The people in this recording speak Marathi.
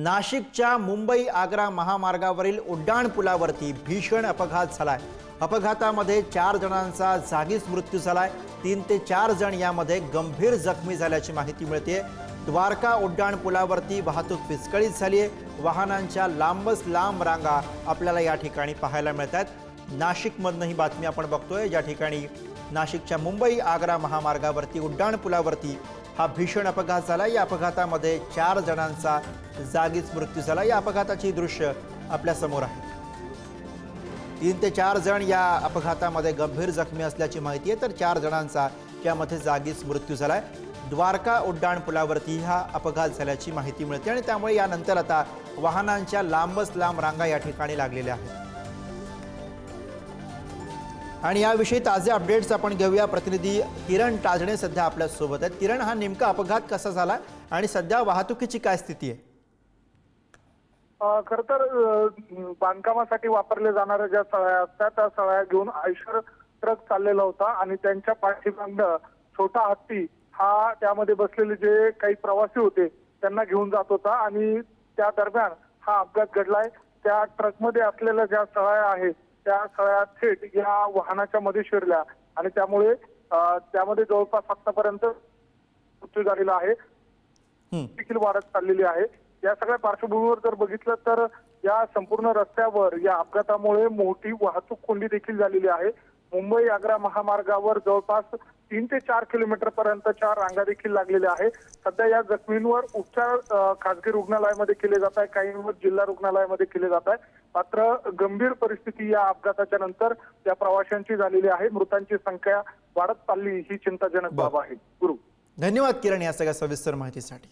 नाशिकच्या मुंबई आग्रा महामार्गावरील उड्डाणपुलावरती भीषण अपघात झालाय। अपघातामध्ये 4 जणांचा जागीच मृत्यू झालाय। 3 ते 4 जण यामध्ये गंभीर जखमी झाल्याची माहिती मिळते। द्वारका उड्डाणपुलावरती वाहतूक विस्कळीत झाली आहे। वाहनांच्या लांबच लांब रांगा आपल्याला या ठिकाणी पाहायला मिळतात। नाशिकमधून ही बातमी आपण बघतोय, ज्या ठिकाणी नाशिकच्या मुंबई आग्रा महामार्गावरती उड्डाणपुलावरती हा भीषण अपघात झाला। या अपघातामध्ये 4 जणांचा जागीच मृत्यू झाला। या अपघाताची दृश्य आपल्या समोर आहे। 3 ते 4 जण या अपघातामध्ये गंभीर जखमी असल्याची माहिती आहे, तर 4 जणांचा यामध्ये जागीच मृत्यू झालाय। द्वारका उड्डाणपुलावरती हा अपघात झाल्याची माहिती मिळते आणि त्यामुळे यानंतर आता वाहनांच्या लांबच लांब रांगा या ठिकाणी लागलेल्या आहेत। आणि याविषयी ताजे अपडेट्स आपण घेऊया। प्रतिनिधी किरण टाजणे सध्या आपल्या सोबत आहेत। किरण, हा नेमका अपघात कसा झाला आणि सध्या वाहतुकीची काय स्थिती आहे? खरं तर बांधकामासाठी वापरले जाणाऱ्या ज्या सळ्या असतात त्या सळ्या घेऊन आयशर ट्रक चाललेला होता आणि त्यांच्या पाठीमागनं छोटा हत्ती हा त्यामध्ये बसलेले जे काही प्रवासी होते त्यांना घेऊन जात होता आणि त्या दरम्यान हा अपघात घडलाय। त्या ट्रकमध्ये असलेल्या ज्या सळ्या आहेत त्या सळ्या थेट या वाहनाच्या मध्ये शिरल्या आणि त्यामुळे त्यामध्ये जवळपास आतापर्यंत मृत्यू झालेला आहे, देखील वाढत चाललेली आहे। या सगळ्या पार्श्वभूमीवर जर बघितलं तर या संपूर्ण रस्त्यावर या अपघातामुळे मोठी वाहतूक कोंडी देखील झालेली आहे। मुंबई आग्रा महामार्गावर जवळपास 3 ते 4 किलोमीटर पर्यंतच्या रांगा देखील लागलेल्या आहेत। सध्या या जखमींवर उपचार खासगी रुग्णालयामध्ये केले जात आहे, काहींवर जिल्हा रुग्णालयामध्ये केले जात आहे। मात्र गंभीर परिस्थिती या अपघाताच्या नंतर या प्रवाशांची झालेली आहे। मृतांची संख्या वाढत चालली ही चिंताजनक बाब आहे। गुरु, धन्यवाद किरण या सगळ्या सविस्तर माहितीसाठी।